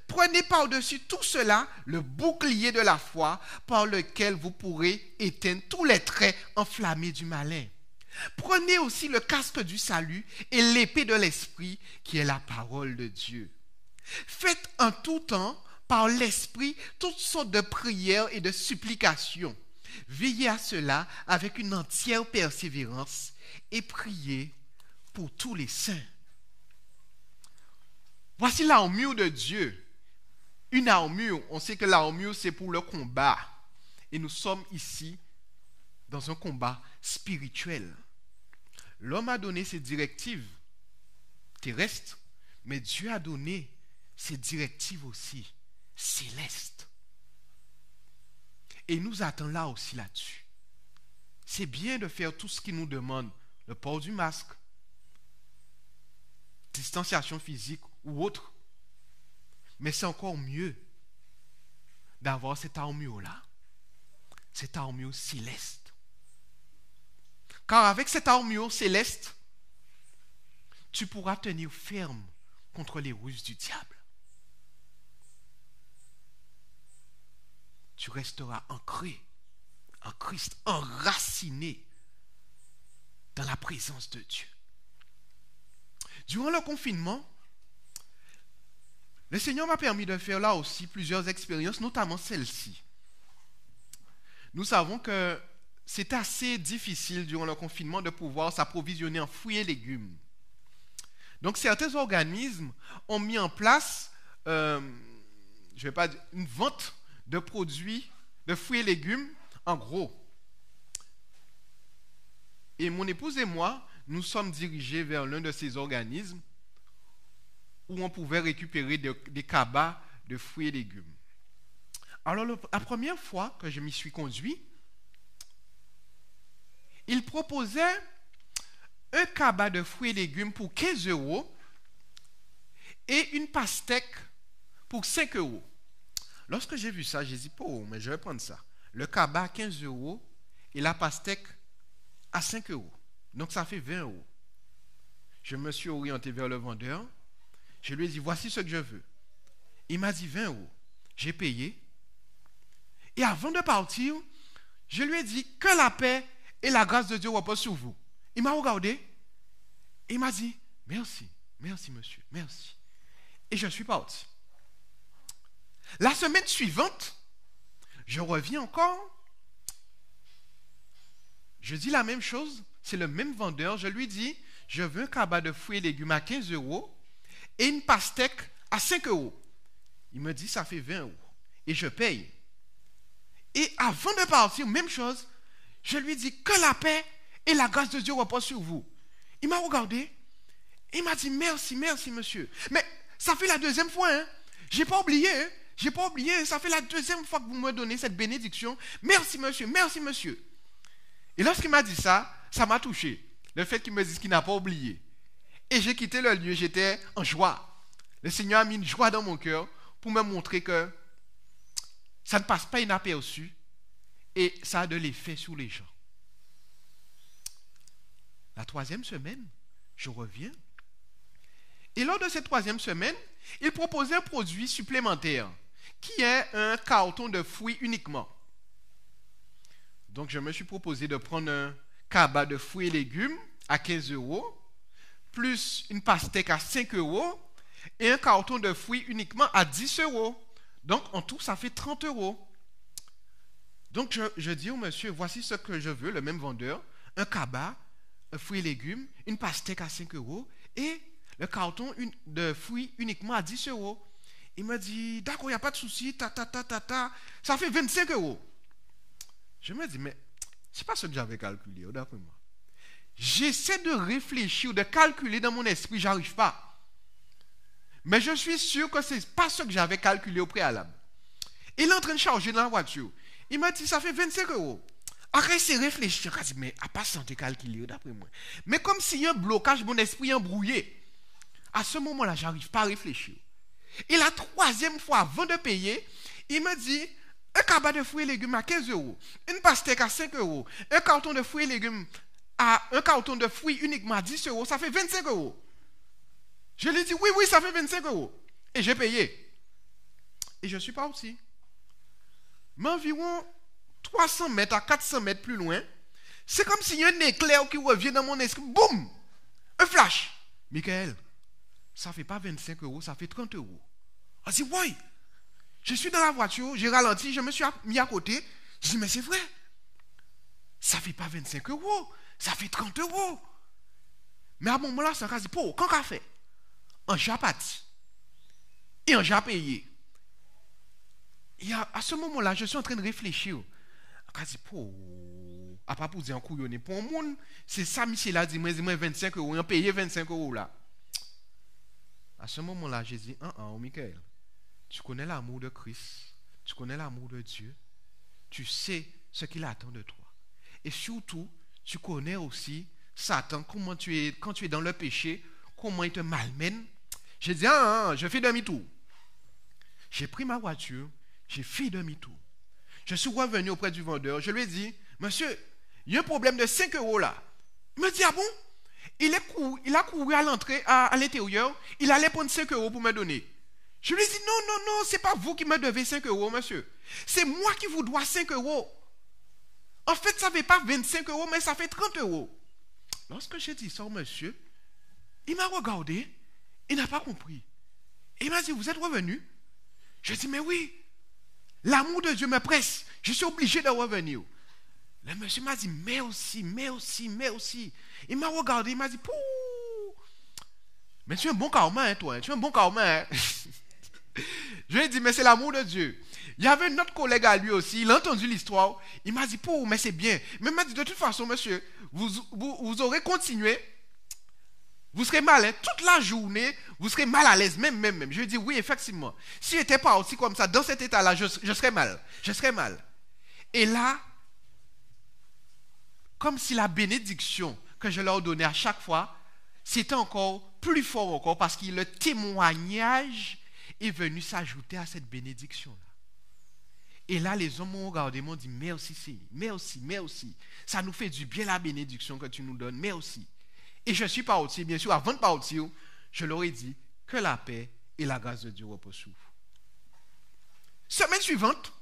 Prenez par-dessus tout cela le bouclier de la foi par lequel vous pourrez éteindre tous les traits enflammés du malin. Prenez aussi le casque du salut et l'épée de l'esprit qui est la parole de Dieu. Faites en tout temps par l'esprit toutes sortes de prières et de supplications. Veillez à cela avec une entière persévérance et priez pour tous les saints. Voici l'armure de Dieu. Une armure, on sait que l'armure c'est pour le combat. Et nous sommes ici dans un combat spirituel. L'homme a donné ses directives terrestres, mais Dieu a donné ses directives aussi célestes. Et il nous attend là aussi là-dessus. C'est bien de faire tout ce qu'il nous demande, le port du masque, distanciation physique ou autre. Mais c'est encore mieux d'avoir cette armure-là, cette armure céleste. Car avec cette armure céleste, tu pourras tenir ferme contre les ruses du diable. Tu resteras ancré en Christ, enraciné dans la présence de Dieu. Durant le confinement, le Seigneur m'a permis de faire là aussi plusieurs expériences, notamment celle-ci. Nous savons que c'est assez difficile durant le confinement de pouvoir s'approvisionner en fruits et légumes. Donc certains organismes ont mis en place une vente de produits, de fruits et légumes en gros. Et mon épouse et moi, nous sommes dirigés vers l'un de ces organismes où on pouvait récupérer des cabas de fruits et légumes. Alors la première fois que je m'y suis conduit, il proposait un cabas de fruits et légumes pour 15 € et une pastèque pour 5 €. Lorsque j'ai vu ça, j'ai dit, mais je vais prendre ça. Le cabas à 15 € et la pastèque à 5 €. Donc ça fait 20 €. Je me suis orienté vers le vendeur. Je lui ai dit, voici ce que je veux. Il m'a dit 20 €. J'ai payé. Et avant de partir, je lui ai dit, que la paix et la grâce de Dieu reposent sur vous. Il m'a regardé. Et il m'a dit, merci, merci monsieur, merci. Et je suis parti. La semaine suivante, je reviens encore. Je dis la même chose. C'est le même vendeur. Je lui dis, je veux un cabas de fruits et légumes à 15 € et une pastèque à 5 €. Il me dit, ça fait 20 €. Et je paye. Et avant de partir, même chose, je lui dis, que la paix et la grâce de Dieu reposent sur vous. Il m'a regardé. Il m'a dit, merci, merci monsieur. Mais ça fait la deuxième fois. Je n'ai pas oublié. J'ai pas oublié. Ça fait la deuxième fois que vous me donnez cette bénédiction. Merci monsieur, merci monsieur. Et lorsqu'il m'a dit ça, ça m'a touché. Le fait qu'il me dise qu'il n'a pas oublié. Et j'ai quitté le lieu, j'étais en joie. Le Seigneur a mis une joie dans mon cœur pour me montrer que ça ne passe pas inaperçu et ça a de l'effet sur les gens. La troisième semaine, je reviens. Et lors de cette troisième semaine, il proposait un produit supplémentaire qui est un carton de fruits uniquement. Donc je me suis proposé de prendre un cabas de fruits et légumes à 15 € plus une pastèque à 5 € et un carton de fruits uniquement à 10 €. Donc en tout ça fait 30 €. Donc je dis au monsieur, voici ce que je veux, le même vendeur, un cabas, un fruits et légumes, une pastèque à 5 € et le carton de fruits uniquement à 10 €. Il me dit, d'accord, il n'y a pas de souci, ça fait 25 €. Je me dis, mais ce n'est pas ce que j'avais calculé, d'après moi. J'essaie de réfléchir, de calculer dans mon esprit, je n'arrive pas. Mais je suis sûr que ce n'est pas ce que j'avais calculé au préalable. Il est en train de charger dans la voiture. Il m'a dit, ça fait 25 €. Après, c'est réfléchir. Je me dis, mais à pas santé calculer, d'après moi. Mais comme s'il y a un blocage, mon esprit est embrouillé. À ce moment-là, je n'arrive pas à réfléchir. Et la troisième fois, avant de payer, il me dit, un cabas de fruits et légumes à 15 €, une pastèque à 5 €, un carton de fruits et légumes un carton de fruits uniquement à 10 €, ça fait 25 €. Je lui ai dit, oui, ça fait 25 €. Et j'ai payé. Et je suis parti. Mais environ 300 mètres à 400 mètres plus loin, C'est comme s'il y a un éclair qui revient dans mon esprit. Boum! Un flash. Michael, ça ne fait pas 25 euros, ça fait 30 euros. On dit, oui. Je suis dans la voiture, j'ai ralenti, je me suis mis à côté. Je dis, mais c'est vrai. Ça ne fait pas 25 euros, ça fait 30 euros. Mais à ce moment-là, ça a dit, quand qu'a fait? Un j'ai parti. Et un j'ai payé. Et à ce moment-là, je suis en train de réfléchir. On a dit, à pas pour dire un couillonné. Pour un monde, c'est ça, Michel a dit, moi 25 euros, on a payé 25 euros là. À ce moment-là, j'ai dit, Michael, tu connais l'amour de Christ, tu connais l'amour de Dieu, tu sais ce qu'il attend de toi. Et surtout, tu connais aussi Satan, comment quand tu es dans le péché, comment il te malmène. J'ai dit, je fais demi-tour. J'ai pris ma voiture, j'ai fait demi-tour. Je suis revenu auprès du vendeur, je lui ai dit, monsieur, il y a un problème de 5 euros là. Il me dit, ah bon? Il a couru à l'entrée, à l'intérieur, il allait prendre 5 euros pour me donner. Je lui ai dit, non, c'est pas vous qui me devez 5 euros, monsieur. C'est moi qui vous dois 5 euros. En fait, ça ne fait pas 25 euros, mais ça fait 30 euros. Lorsque j'ai dit ça au monsieur, il m'a regardé, il n'a pas compris. Il m'a dit, vous êtes revenu? Je dis, mais oui, l'amour de Dieu me presse, je suis obligé de revenir. Le monsieur m'a dit, mais aussi. Il m'a regardé, il m'a dit, pouh, mais tu es un bon karma, hein, toi, tu es un bon karma. Hein? Je lui ai dit, mais c'est l'amour de Dieu. Il y avait un autre collègue à lui aussi, il a entendu l'histoire, il m'a dit, pouh, mais c'est bien. Mais il m'a dit, de toute façon, monsieur, vous aurez continué, vous serez mal, hein, toute la journée, vous serez mal à l'aise, même. Je lui ai dit, oui, effectivement. Si je n'étais pas aussi comme ça, dans cet état-là, je serais mal. Et là, comme si la bénédiction que je leur donnais à chaque fois, c'était encore plus fort encore, parce que le témoignage est venu s'ajouter à cette bénédiction-là. Et là, les hommes m'ont regardé, m'ont dit, merci. Ça nous fait du bien la bénédiction que tu nous donnes, merci. Et je suis parti, bien sûr, avant de partir, je leur ai dit que la paix et la grâce de Dieu reposent sur vous. Semaine suivante,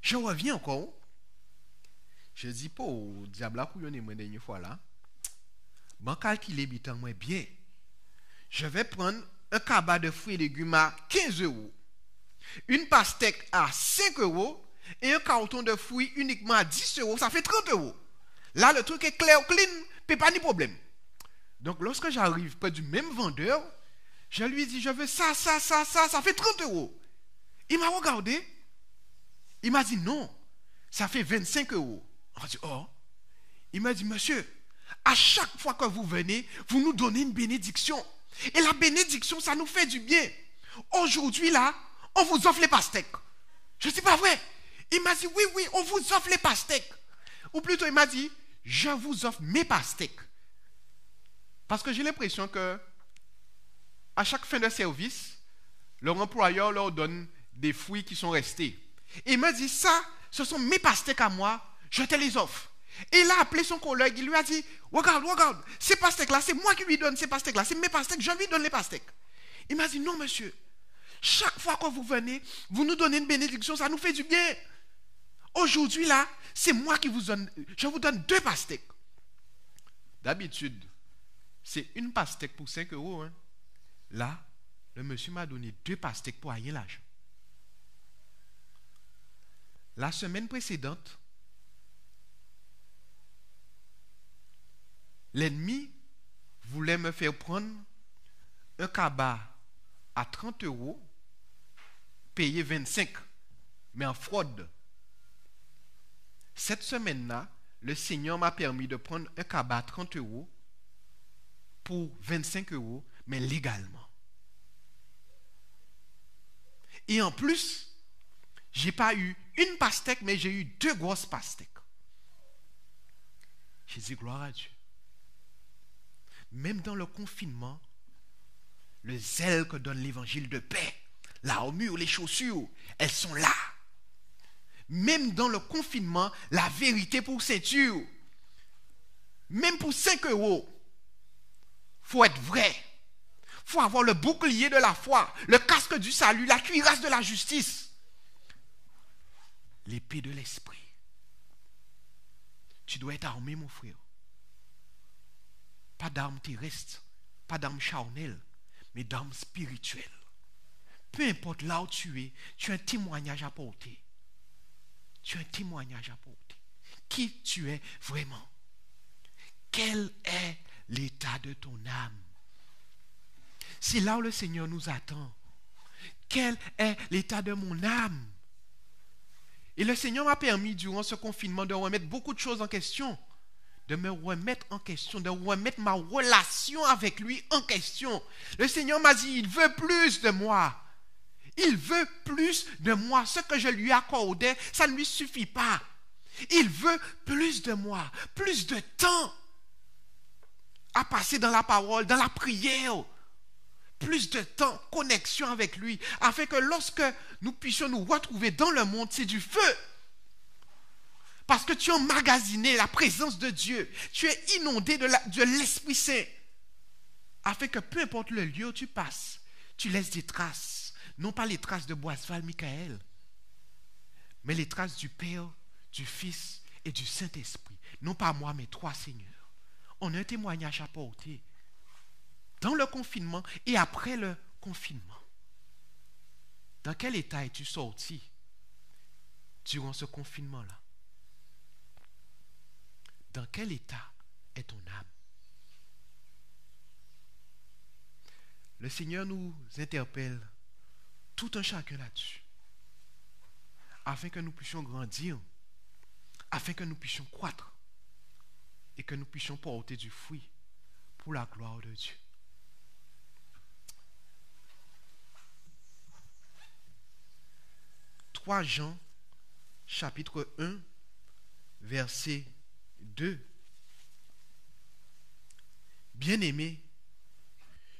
je reviens encore. Je dis, pour diable, couillonné, moi, dernière fois là, bon, calculer moi bien. Je vais prendre un cabas de fruits et légumes à 15 euros, une pastèque à 5 euros et un carton de fruits uniquement à 10 euros, ça fait 30 euros. Là, le truc est clair, clean, pas de problème. Donc, lorsque j'arrive près du même vendeur, je lui dis, je veux ça, ça fait 30 euros. Il m'a regardé, il m'a dit, non, ça fait 25 euros. On a dit, il m'a dit, monsieur, à chaque fois que vous venez, vous nous donnez une bénédiction. Et la bénédiction, ça nous fait du bien. Aujourd'hui, là, on vous offre les pastèques. Je ne dis pas vrai. Il m'a dit, oui, on vous offre les pastèques. Ou plutôt, il m'a dit, je vous offre mes pastèques. Parce que j'ai l'impression que à chaque fin de service, leur employeur leur donne des fruits qui sont restés. Et il m'a dit, ça, ce sont mes pastèques à moi, je te les offre. Et il a appelé son collègue, il lui a dit, regarde, ces pastèques-là, c'est moi qui lui donne ces pastèques-là, c'est mes pastèques, je lui donne les pastèques. Il m'a dit, non monsieur, chaque fois que vous venez, vous nous donnez une bénédiction, ça nous fait du bien. Aujourd'hui là, c'est moi qui vous donne, je vous donne 2 pastèques. D'habitude, c'est une pastèque pour 5 euros. Hein. Là, le monsieur m'a donné 2 pastèques pour rien l'argent. La semaine précédente, l'ennemi voulait me faire prendre un cabas à 30 euros, payer 25, mais en fraude. Cette semaine-là, le Seigneur m'a permis de prendre un cabas à 30 euros pour 25 euros, mais légalement. Et en plus, je n'ai pas eu une pastèque, mais j'ai eu 2 grosses pastèques. J'ai dit gloire à Dieu. Même dans le confinement, le zèle que donne l'évangile de paix, l'armure, les chaussures, elles sont là. Même dans le confinement, la vérité pour ceinture, même pour 5 euros, il faut être vrai. Il faut avoir le bouclier de la foi, le casque du salut, la cuirasse de la justice, l'épée de l'esprit. tu dois être armé, mon frère. Pas d'armes terrestres, pas d'armes charnelles, mais d'armes spirituelles. Peu importe là où tu as un témoignage à porter. Tu as un témoignage à porter. Qui tu es vraiment? Quel est l'état de ton âme? C'est là où le Seigneur nous attend. Quel est l'état de mon âme? Et le Seigneur m'a permis, durant ce confinement, de remettre beaucoup de choses en question. De me remettre en question, de remettre ma relation avec lui en question. Le Seigneur m'a dit, il veut plus de moi. Il veut plus de moi. Ce que je lui accordais, ça ne lui suffit pas. Il veut plus de moi, plus de temps à passer dans la parole, dans la prière. Plus de temps, connexion avec lui, afin que lorsque nous puissions nous retrouver dans le monde, c'est du feu. Parce que tu as emmagasiné la présence de Dieu. Tu es inondé de l'Esprit Saint. Afin que peu importe le lieu où tu passes, tu laisses des traces. Non pas les traces de Boisval Michael, mais les traces du Père, du Fils et du Saint-Esprit. Non pas moi, mais toi, Seigneur. On a un témoignage à porter. Dans le confinement et après le confinement. Dans quel état es-tu sorti durant ce confinement-là? Dans quel état est ton âme? Le Seigneur nous interpelle tout un chacun là-dessus, afin que nous puissions grandir, afin que nous puissions croître et que nous puissions porter du fruit pour la gloire de Dieu. 3 Jean, chapitre 1, verset 2. Bien-aimé,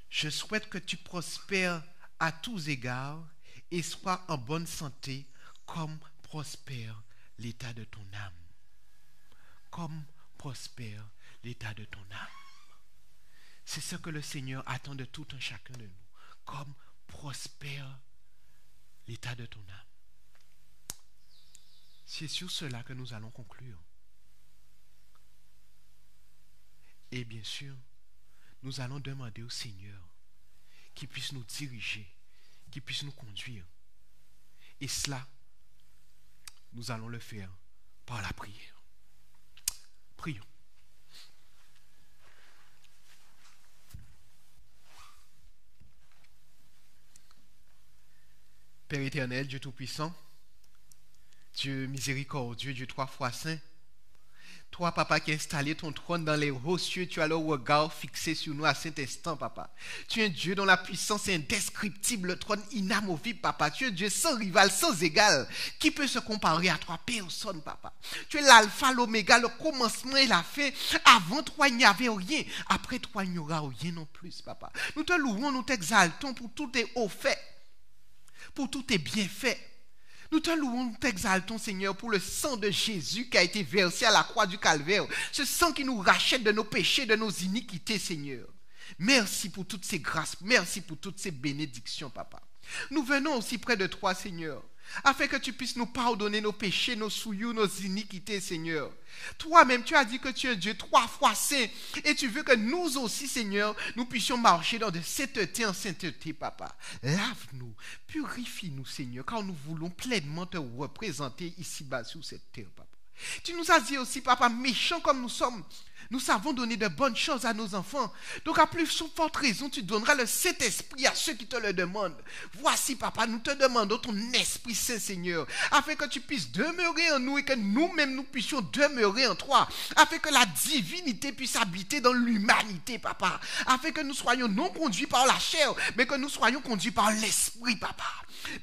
je souhaite que tu prospères à tous égards et sois en bonne santé comme prospère l'état de ton âme. Comme prospère l'état de ton âme. C'est ce que le Seigneur attend de tout un chacun de nous. Comme prospère l'état de ton âme. C'est sur cela que nous allons conclure. Et bien sûr, nous allons demander au Seigneur qu'il puisse nous diriger, qu'il puisse nous conduire. Et cela, nous allons le faire par la prière. Prions. Père éternel, Dieu Tout-Puissant, Dieu miséricordieux, Dieu 3 fois saint, toi, papa, qui as installé ton trône dans les hauts cieux, tu as le regard fixé sur nous à cet instant, papa. Tu es un Dieu dont la puissance est indescriptible, le trône inamovible, papa. Tu es un Dieu sans rival, sans égal. Qui peut se comparer à toi? Personne, papa. Tu es l'alpha, l'oméga, le commencement et la fin. Avant toi, il n'y avait rien. Après toi, il n'y aura rien non plus, papa. Nous te louons, nous t'exaltons pour tous tes hauts faits, pour tous tes bienfaits. Nous te louons, nous t'exaltons, Seigneur, pour le sang de Jésus qui a été versé à la croix du Calvaire. Ce sang qui nous rachète de nos péchés, de nos iniquités, Seigneur. Merci pour toutes ces grâces. Merci pour toutes ces bénédictions, papa. Nous venons aussi près de toi, Seigneur, afin que tu puisses nous pardonner nos péchés, nos souillures, nos iniquités, Seigneur. Toi-même, tu as dit que tu es un Dieu 3 fois saint. Et tu veux que nous aussi, Seigneur, nous puissions marcher dans de sainteté en sainteté, papa. Lave-nous, purifie-nous, Seigneur, car nous voulons pleinement te représenter ici-bas sur cette terre, papa. Tu nous as dit aussi, papa, méchants comme nous sommes, nous savons donner de bonnes choses à nos enfants. Donc, à plus forte raison, tu donneras le Saint-Esprit à ceux qui te le demandent. Voici, papa, nous te demandons ton Esprit Saint, Seigneur, afin que tu puisses demeurer en nous et que nous-mêmes nous puissions demeurer en toi, afin que la divinité puisse habiter dans l'humanité, papa, afin que nous soyons non conduits par la chair, mais que nous soyons conduits par l'Esprit, papa.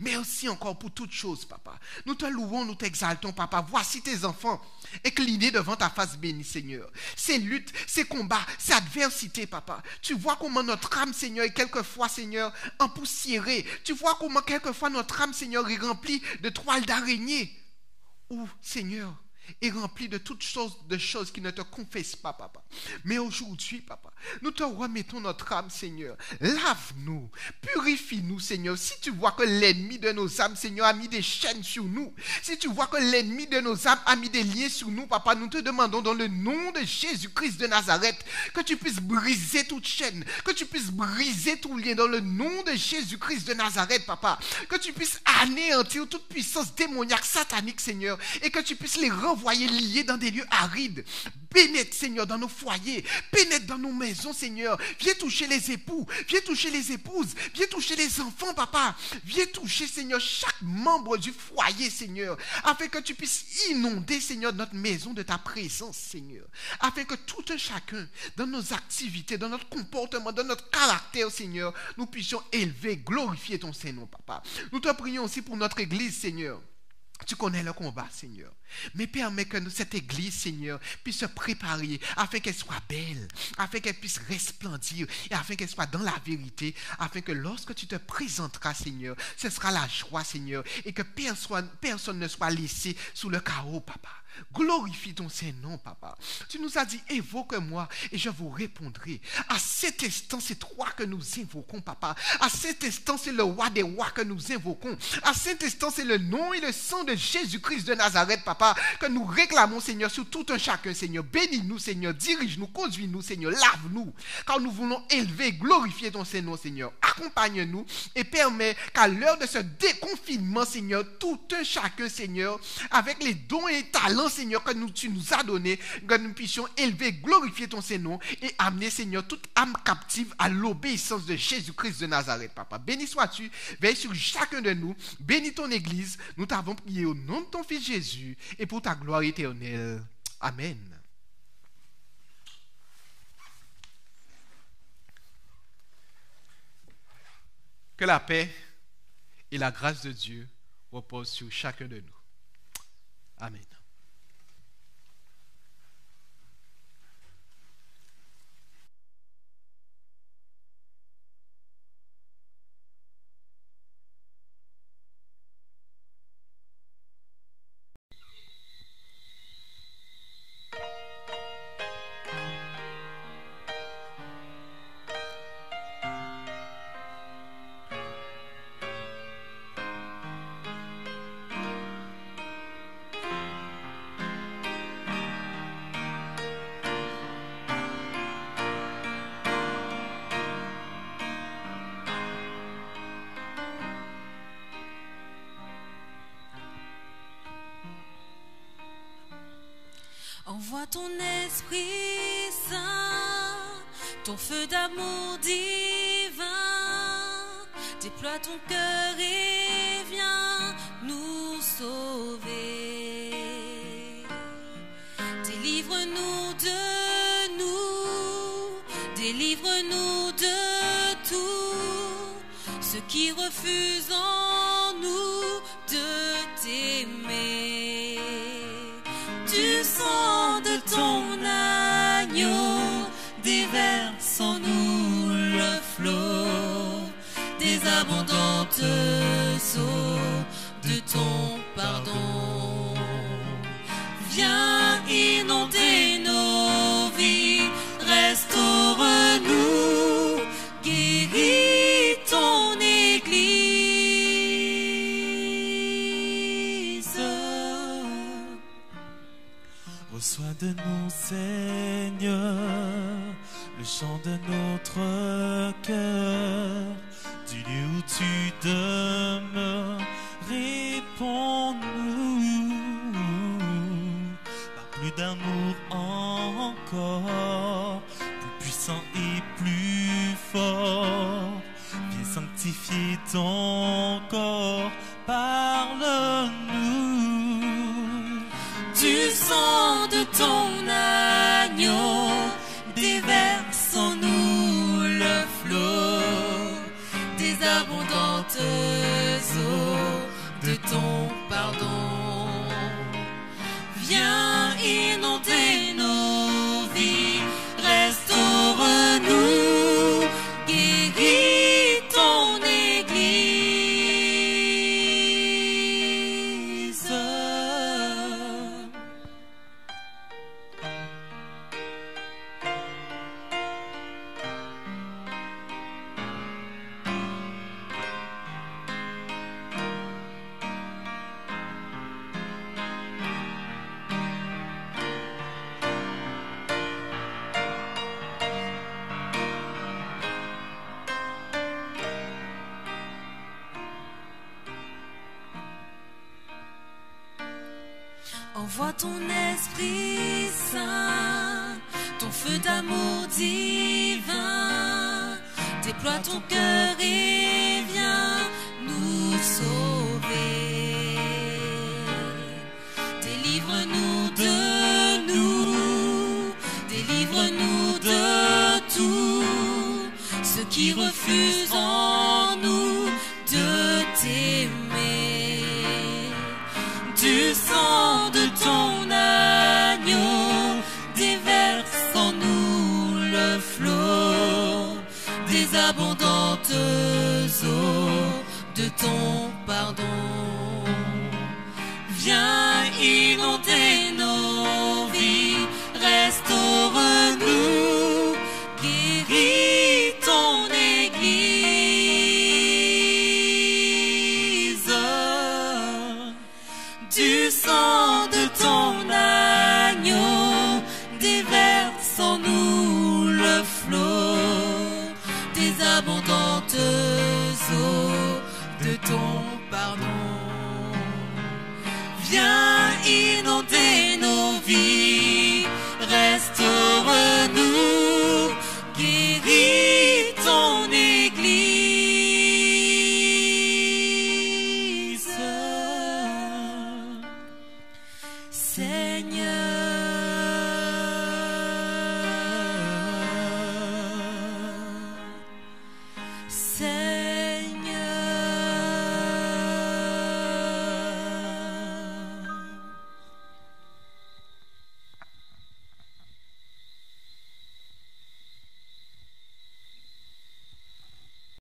Merci encore pour toutes choses, papa. Nous te louons, nous t'exaltons, papa. Voici tes enfants inclinés devant ta face bénie, Seigneur. Ces luttes, ces combats, ces adversités, papa. Tu vois comment notre âme, Seigneur, est quelquefois, Seigneur, empoussiérée. Tu vois comment quelquefois notre âme, Seigneur, est remplie de toiles d'araignée. Ou, Seigneur, et remplis de toutes sortes de choses qui ne te confessent pas, papa. Mais aujourd'hui, papa, nous te remettons notre âme, Seigneur. Lave-nous, purifie-nous, Seigneur. Si tu vois que l'ennemi de nos âmes, Seigneur, a mis des chaînes sur nous, si tu vois que l'ennemi de nos âmes a mis des liens sur nous, papa, nous te demandons dans le nom de Jésus-Christ de Nazareth que tu puisses briser toute chaîne, que tu puisses briser tout lien dans le nom de Jésus-Christ de Nazareth, papa. Que tu puisses anéantir toute puissance démoniaque, satanique, Seigneur, et que tu puisses les renvoyer liés dans des lieux arides. Pénètre, Seigneur, dans nos foyers, pénètre dans nos maisons, Seigneur. Viens toucher les époux, viens toucher les épouses, viens toucher les enfants, papa. Viens toucher, Seigneur, chaque membre du foyer, Seigneur, afin que tu puisses inonder, Seigneur, notre maison de ta présence, Seigneur. Afin que tout un chacun, dans nos activités, dans notre comportement, dans notre caractère, Seigneur, nous puissions élever, glorifier ton Saint-Nom, papa. Nous te prions aussi pour notre Église, Seigneur. Tu connais le combat, Seigneur. Mais permets que cette église, Seigneur, puisse se préparer afin qu'elle soit belle, afin qu'elle puisse resplendir et afin qu'elle soit dans la vérité, afin que lorsque tu te présenteras, Seigneur, ce sera la joie, Seigneur, et que personne ne soit laissé sous le chaos, papa. Glorifie ton Saint-Nom, papa. Tu nous as dit, évoque-moi et je vous répondrai. À cet instant, c'est toi que nous invoquons, papa. À cet instant, c'est le roi des rois que nous invoquons. À cet instant, c'est le nom et le sang de Jésus-Christ de Nazareth, papa, que nous réclamons, Seigneur, sur tout un chacun, Seigneur. Bénis-nous, Seigneur. Dirige-nous, conduis-nous, Seigneur. Lave-nous, car nous voulons élever et glorifier ton Saint-Nom, Seigneur. Accompagne-nous et permets qu'à l'heure de ce déconfinement, Seigneur, tout un chacun, Seigneur, avec les dons et les talents, Seigneur, que tu nous as donné, que nous puissions élever, glorifier ton Saint-Nom et amener, Seigneur, toute âme captive à l'obéissance de Jésus-Christ de Nazareth, papa. Béni sois-tu, veille sur chacun de nous, bénis ton Église, nous t'avons prié au nom de ton Fils Jésus et pour ta gloire éternelle. Amen. Que la paix et la grâce de Dieu reposent sur chacun de nous. Amen. Envoie ton Esprit Saint, ton feu d'amour divin, déploie ton cœur et viens nous sauver. Délivre-nous de nous, délivre-nous de tout, ceux qui refusent en nous de t'aimer. Du sang de ton agneau, déverse en nous le flot des abondantes eaux de ton pardon. Viens inonder nos vies, restaure-nous, guéris ton Église. Reçois de nous, Seigneur, le chant de notre cœur, du lieu où tu demeures, réponds-nous, par plus d'amour encore, plus puissant et plus fort, viens sanctifier ton corps, parle-nous. Du sang de ton agneau, déverse en nous le flot des abondantes eaux de ton pardon. Viens inonder Envoie ton Esprit Saint, ton feu d'amour divin. Déploie ton cœur et viens nous sauver. Délivre-nous de nous, délivre-nous de tout ce qui refuse en nous de t'aimer. Du sang de ton agneau déverse en nous le flot des abondantes eaux de ton pardon. Viens inonder nos vies, restaure-nous, guéris ton Église. Du sang de ton agneau déverse en nous le flot des abondantes eaux